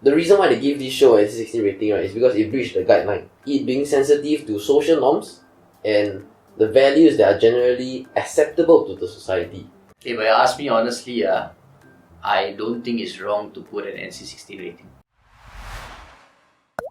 The reason why they give this show a NC16 rating, right, is because it breached the guideline. It being sensitive to social norms and the values that are generally acceptable to the society. If you ask me honestly, I don't think it's wrong to put an NC16 rating.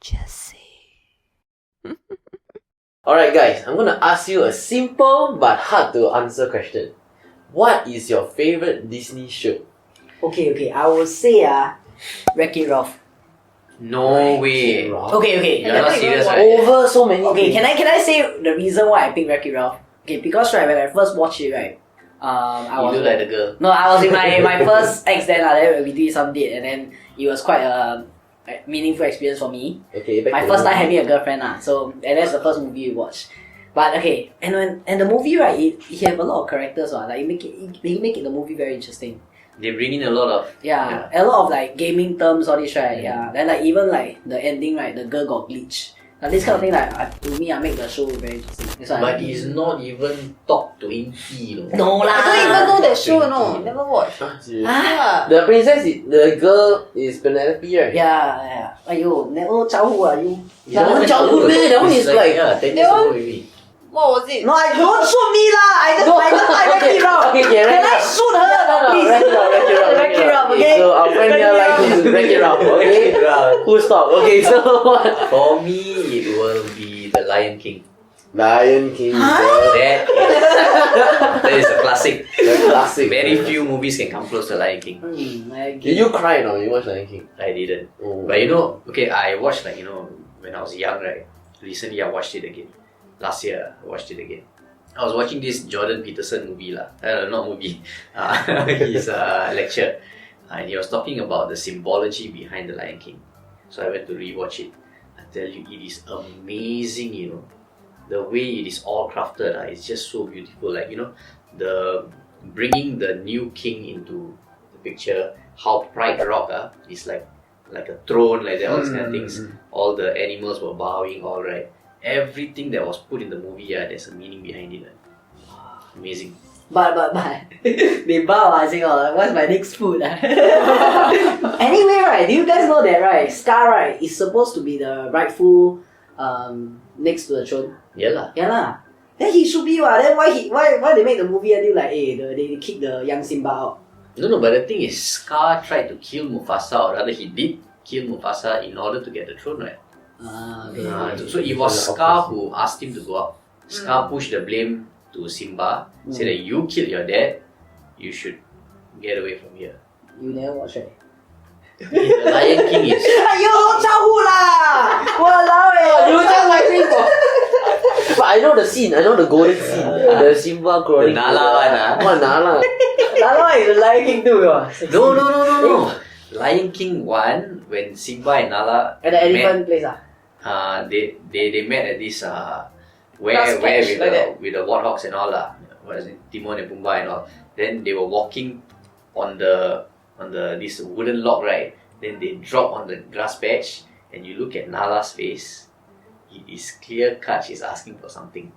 Just say. Alright guys, I'm gonna ask you a simple but hard to answer question. What is your favorite Disney show? Okay, I will say Wreck-It Ralph. No way. Okay. You're not serious, right? Over so many Okay, things. can I say the reason why I picked Wreck-It Ralph? Okay, because right when I first watched it, right, I You was look like the girl. no, I was with my first ex then then we did some date and then it was quite a meaningful experience for me. Okay, back My to first the time movie. having a girlfriend so and that's the first movie we watched. But okay, and the movie right, it have a lot of characters like they make it the movie very interesting. They bring in a lot of A lot of like gaming terms, all this right. Then like even like the ending right, the girl got glitch. Now this kind of thing like to me, I make the show very interesting. That's why But it's not even top 20, no I lah. don't even know that show, no. Never watched. Huh, serious? Ah. The princess, the girl is Penelope, right? Yeah. Ayo, never childhood you. That one childhood, man. That one is like 10 years ago maybe. What was it? No, I don't shoot me lah. I just like Wreck-It Ralph. Okay, Can Wreck-It I Ralph. shoot her? Please. Wreck-It Ralph, okay? So our friend here likes to Wreck-It Ralph, okay? Full stop. Okay, so what? For me, it will be The Lion King. Lion King. That is a classic. The classic. Very few movies can come close to Lion King. Did you cry when you watched Lion King? I didn't. Oh. But I watched when I was young, right? Recently I watched it again. Last year I watched it again. I was watching this Jordan Peterson movie not movie. His lecture. And he was talking about the symbology behind the Lion King. So I went to rewatch it. I tell you, it is amazing, the way it is all crafted. It's just so beautiful. Like, the bringing the new king into the picture, how Pride Rock is like a throne, like that, all these kind of things. All the animals were bowing, all right. Everything that was put in the movie, there's a meaning behind it. Amazing. But they bow. I say, what's my next food? Anyway, right? Do you guys know that right? Scar right is supposed to be the rightful next to the throne. Yeah lah. Then he should be Then why they make the movie until like they kick the young Simba out? No, but the thing is, Scar tried to kill Mufasa, or rather he did kill Mufasa in order to get the throne, right? So it was Scar who asked him to go out. Scar pushed the blame to Simba, said that you killed your dad, you should get away from here. You never watch right? The Lion King is... Ayo, childhood lah! Walao You just like me But I know the scene, I know the golden scene. The Simba crawling. The Nala one, What Nala? Lalo is the Lion King too. No. Lion King 1, when Simba and Nala At the elephant place they met at this where Grass patch, with like with the warthogs and all what is it, Timon and Pumbaa and all. Then they were walking on the this wooden log, right? Then they drop on the grass patch, and you look at Nala's face. It is clear cut. She's asking for something.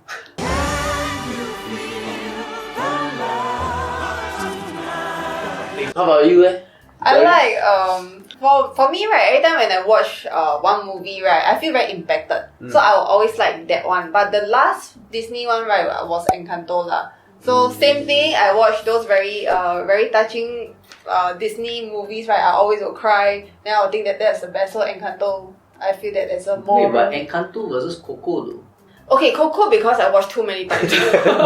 How about you I like for me right, every time when I watch one movie right, I feel very impacted. So I will always like that one. But the last Disney one right was Encanto lah. So same thing, I watch those very touching Disney movies right. I always will cry. Then I'll think that that's the best. So Encanto, I feel that there's a more. Wait, but Encanto versus Coco though. Okay, Coco because I watched too many times.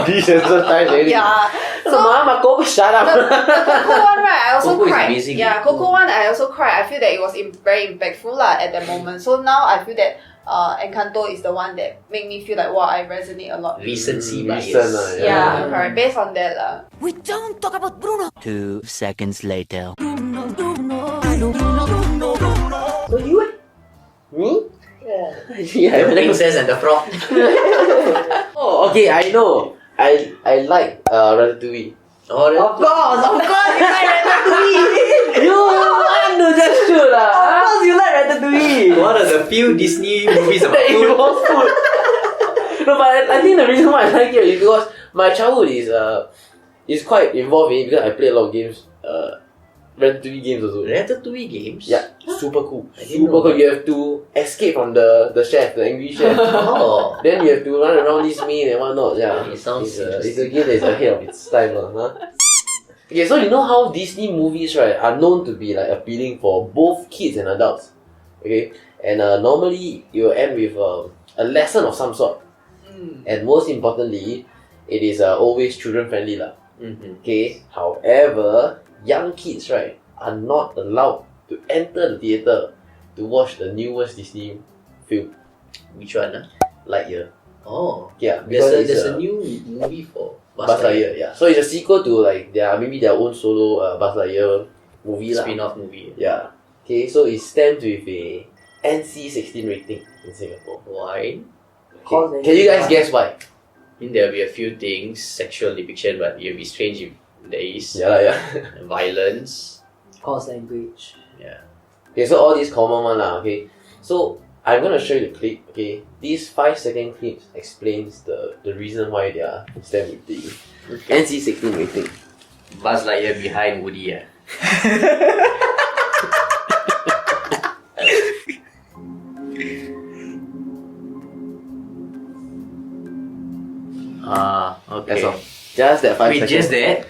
This is so times already. Yeah. So Mama Coco, shut up. The Coco one right, I also Coco is cried. amazing. Yeah, Coco one I also cried. I feel that it was very impactful lah at that moment. So now I feel that Encanto is the one that make me feel like wow, I resonate a lot. Recency bias. Yeah, correct. Based on that lah. We don't talk about Bruno. 2 seconds later. So you Me? Yeah. The Princess and the Frog. Oh, okay, I know. I like Ratatouille. Oh, Of course, you like Ratatouille. You want to just shoot Of course you like Ratatouille. one of the few Disney movies about It food. was food. No, but I think the reason why I like it is because my childhood is quite involved in it because I play a lot of games Ratatouille games also. Ratatouille games? Yeah, super cool. I didn't Super know cool. that. You have to escape from the chef, the angry chef. Oh. Then you have to run around this maze and whatnot. Yeah, It sounds it's a game that is ahead of its time, huh? Okay, so you know how Disney movies, right, are known to be like appealing for both kids and adults. Okay, and normally you will end with a lesson of some sort, and most importantly, it is always children friendly lah. Mm-hmm. Okay, however, young kids, right, are not allowed to enter the theater to watch the newest Disney film, Which one? Lightyear. Oh. Yeah, because There's it's a new movie for Buzz Lightyear. Yeah, so it's a sequel to like maybe their own solo Buzz Lightyear movie lah. Spin-off movie. Yeah. Okay, so it stands with a NC16 rating in Singapore. Why? Okay. Can you guys guess why? I mean, there'll be a few things, sexual depiction, but it'll be strange if there is. Yeah lah, yeah. Violence. Coarse language. Yeah. Okay, so all these common one lah. Okay, so I'm gonna show you the clip. Okay, these 5-second clips explains the reason why they are stand with the NC16 rating. Buzz Lightyear behind Woody. Yeah. Okay. That's all. Just that 5 Wait, seconds. just that?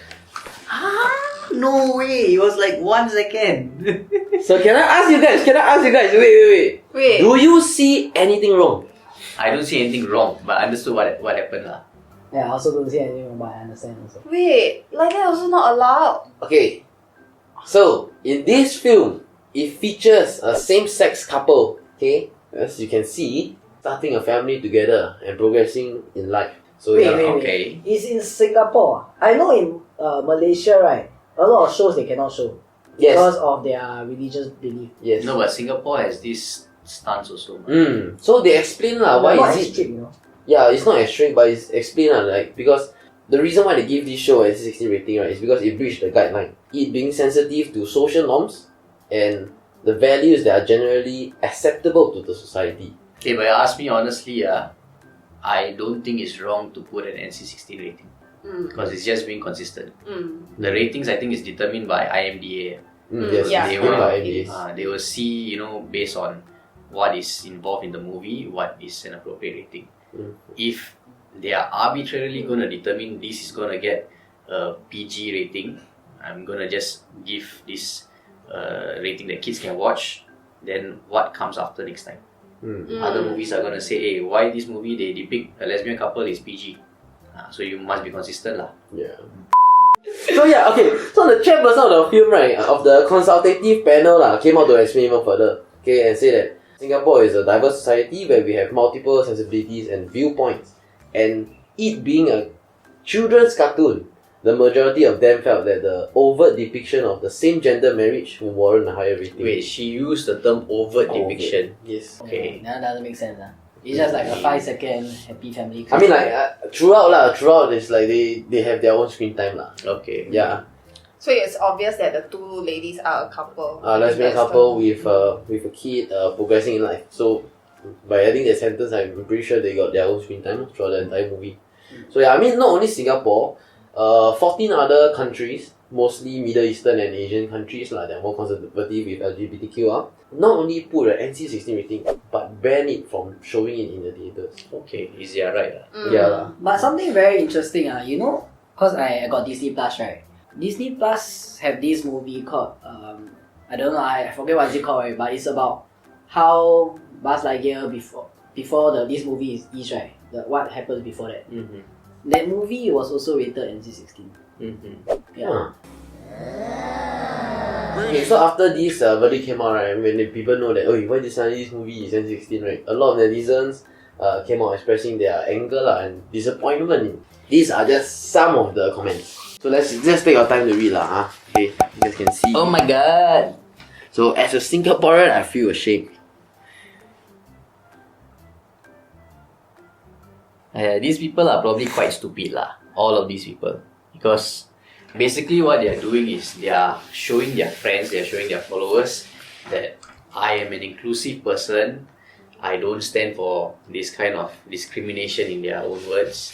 No way! It was like 1 second. So can I ask you guys? Wait. Wait. Do you see anything wrong? I don't see anything wrong, but I understood what happened lah. Yeah, I also don't see anything, but I understand also. Wait, like that also not allowed. Okay. So in this film, it features a same-sex couple. Okay, as you can see, starting a family together and progressing in life. So Wait, yeah. wait, okay. It's in Singapore. I know in Malaysia, right, a lot of shows they cannot show Yes. because of their religious belief. Yes. No, but Singapore has this stance also. So they explain lah why They're not is as it? strict, you know. Yeah, it's not as strict, but it's explained like because the reason why they give this show a 16 rating, right, is because it breached the guideline. It being sensitive to social norms and the values that are generally acceptable to the society. Okay, but ask me honestly, I don't think it's wrong to put an NC16 rating because it's just being consistent. The ratings I think is determined by IMDA. Yes, Yeah. it's They given will, by IMDA. they will see, based on what is involved in the movie, what is an appropriate rating. If they are arbitrarily going to determine this is going to get a PG rating, I'm going to just give this rating that kids can watch, then what comes after next time? Other movies are going to say, hey, why this movie they depict a lesbian couple is PG? So you must be consistent lah. Yeah. So yeah, okay. So the chairperson of the film, right, of the consultative panel came out to explain even further. Okay, and say that Singapore is a diverse society where we have multiple sensibilities and viewpoints. And it being a children's cartoon, the majority of them felt that the overt depiction of the same gender marriage would warrant a higher rating. Wait, she used the term overt depiction. Yes. Okay. That doesn't make sense. It's just like a 5-second happy family. I mean, like throughout it's like they have their own screen time lah. Okay. Yeah. So it's obvious that the two ladies are a couple. A lesbian That's couple with a kid progressing in life. So by adding that sentence, I'm pretty sure they got their own screen time throughout the entire movie. So yeah, I mean, not only Singapore, 14 other countries, mostly Middle Eastern and Asian countries that are more conservative with LGBTQ, not only put an NC16 rating, but ban it from showing it in the theaters. Okay, is that right? Yeah lah. But something very interesting, because I got Disney Plus, right? Disney Plus have this movie called, I don't know, I forget what it's called, right? But it's about how Buzz Lightyear before this movie is right? What happens before that. That movie was also rated NC16. Yeah. Okay, so after this verdict came out, right, when the people know that, why this movie is N16, right, a lot of netizens came out expressing their anger and disappointment. These are just some of the comments. So let's take our time to read lah. Okay, you guys can see. Oh my god! So as a Singaporean, I feel ashamed. These people are probably quite stupid lah. All of these people, because basically what they are doing is they are showing their friends, they are showing their followers that I am an inclusive person. I don't stand for this kind of discrimination in their own words,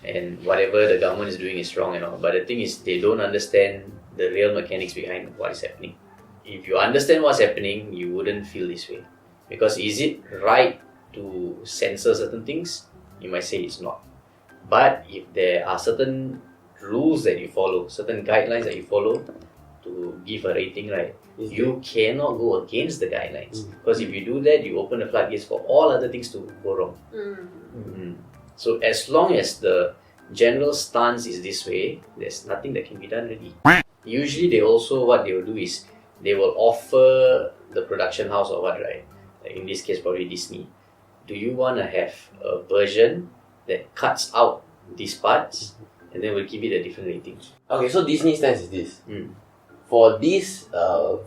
and whatever the government is doing is wrong and all. But the thing is, they don't understand the real mechanics behind what is happening. If you understand what's happening, you wouldn't feel this way. Because is it right to censor certain things? You might say it's not. But if there are certain rules that you follow, certain guidelines that you follow to give a rating, right, you cannot go against the guidelines. Because if you do that, you open the floodgates for all other things to go wrong. So as long as the general stance is this way, there's nothing that can be done really. Usually what they will do is they will offer the production house or what, right? Like in this case, probably Disney. Do you want to have a version that cuts out these parts and then we'll give it a different rating? Okay, so Disney's stance is this. For this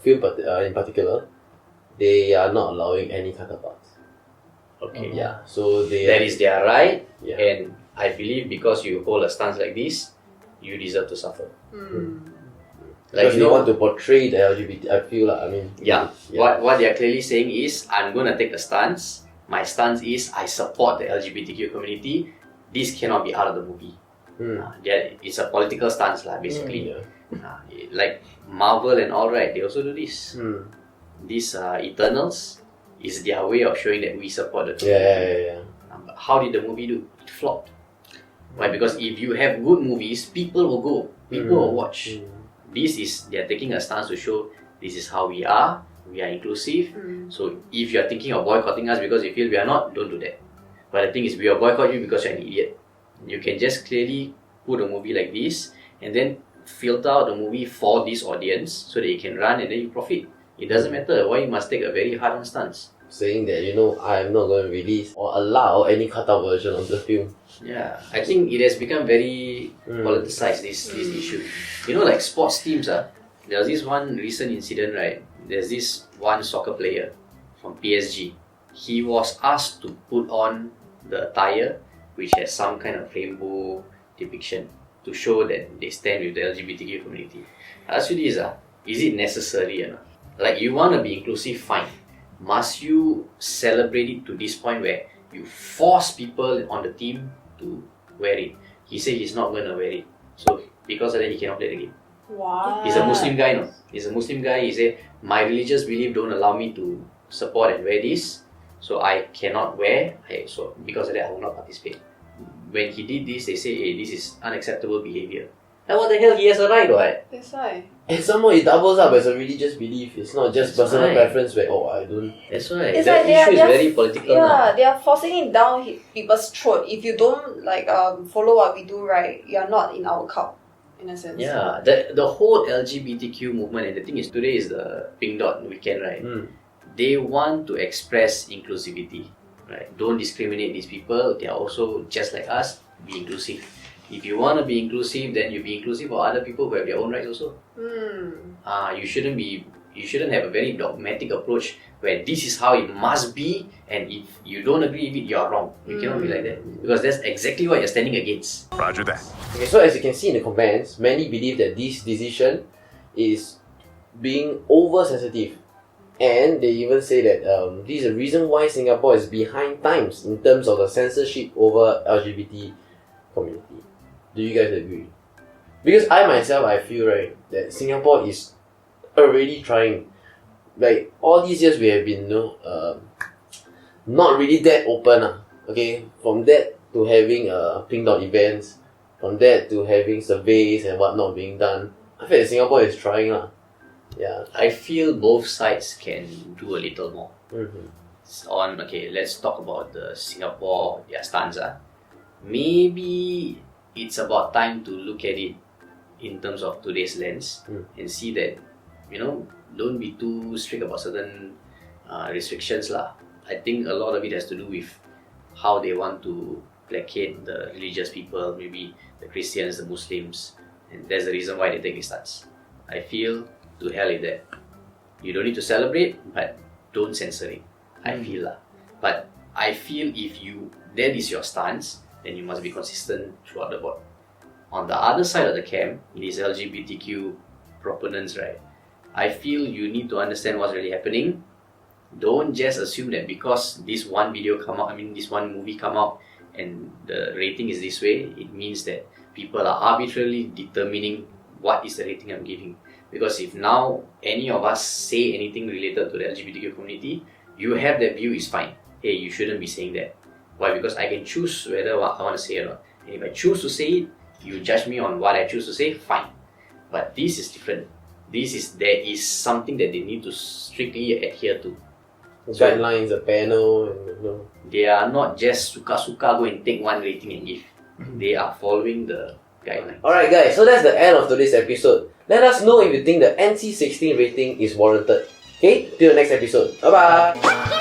film in particular, they are not allowing any cut parts. Okay. Yeah, so that is their right, Yeah. and I believe because you hold a stance like this, you deserve to suffer. Like because they want to portray the LGBT. I feel like, I mean, what they are clearly saying is, I'm going to take a stance. My stance is I support the LGBTQ community. This cannot be out of the movie. It's a political stance, basically. Like Marvel and all, right? They also do this. These Eternals is their way of showing that we support the community. But how did the movie do? It flopped. Why? Because if you have good movies, people will go. People will watch. They are taking a stance to show this is how we are inclusive. So if you are thinking of boycotting us because you feel we are not, don't do that. But the thing is, we will boycott you because you're an idiot. You can just clearly put a movie like this and then filter out the movie for this audience so that you can run and then you profit. It doesn't matter why you must take a very hard stance. Saying that, I am not going to release or allow any cut-out version of the film. Yeah, I think it has become very politicized, this issue. Like sports teams, there was this one recent incident, right? There's this one soccer player from PSG. He was asked to put on the attire which has some kind of rainbow depiction to show that they stand with the LGBTQ community. I ask you this, is it necessary or not? Like, you want to be inclusive, fine. Must you celebrate it to this point where you force people on the team to wear it? He said he's not going to wear it. So because of that, he cannot play the game. Wow. He's a Muslim guy, no? He's a Muslim guy. He said, my religious belief don't allow me to support and wear this. So I cannot wear. So because of that, I will not participate. When he did this, they say, hey, this is unacceptable behavior. And what the hell? He has a right, right? That's why. And somehow it doubles up as a religious belief. It's not just personal preference where, I don't... That's right. It's The like issue is very political now. they are forcing it down people's throat. If you don't follow what we do, right, you are not in our cult, in a sense. Yeah, the whole LGBTQ movement, and the thing is, today is the Pink Dot weekend, right? They want to express inclusivity, right? Don't discriminate these people. They are also just like us. Be inclusive. If you want to be inclusive, then you be inclusive for other people who have their own rights also. You shouldn't have a very dogmatic approach where this is how it must be, and if you don't agree with it, you are wrong. You cannot be like that, because that's exactly what you're standing against. Roger that. Okay, so as you can see in the comments, many believe that this decision is being oversensitive. And they even say that this is the reason why Singapore is behind times in terms of the censorship over LGBT community. Do you guys agree? Because I feel, right, that Singapore is already trying. Like, all these years we have been, not really that open. Okay, from that to having Pink Dot events, from that to having surveys and whatnot being done. I feel that Singapore is trying. Yeah. I feel both sides can do a little more. Let's talk about the Singapore, their stance. Maybe it's about time to look at it in terms of today's lens and see that, don't be too strict about certain restrictions. I think a lot of it has to do with how they want to placate the religious people, maybe the Christians, the Muslims, and that's the reason why they take this stance. I feel to hell with that. You don't need to celebrate, but don't censor it. I feel But I feel if that is your stance, then you must be consistent throughout the board. On the other side of the camp, these LGBTQ proponents, right? I feel you need to understand what's really happening. Don't just assume that because this one this one movie come out and the rating is this way, it means that people are arbitrarily determining what is the rating I'm giving. Because if now any of us say anything related to the LGBTQ community, you have that view is fine. Hey, you shouldn't be saying that. Why? Because I can choose whether I want to say it or not. And if I choose to say it, you judge me on what I choose to say, fine. But this is different. There is something that they need to strictly adhere to. Guidelines, a panel, and They are not just suka-suka go and take one rating and give. They are following the guidelines. Alright guys, so that's the end of today's episode. Let us know if you think the NC16 rating is warranted. Okay, till the next episode. Bye bye!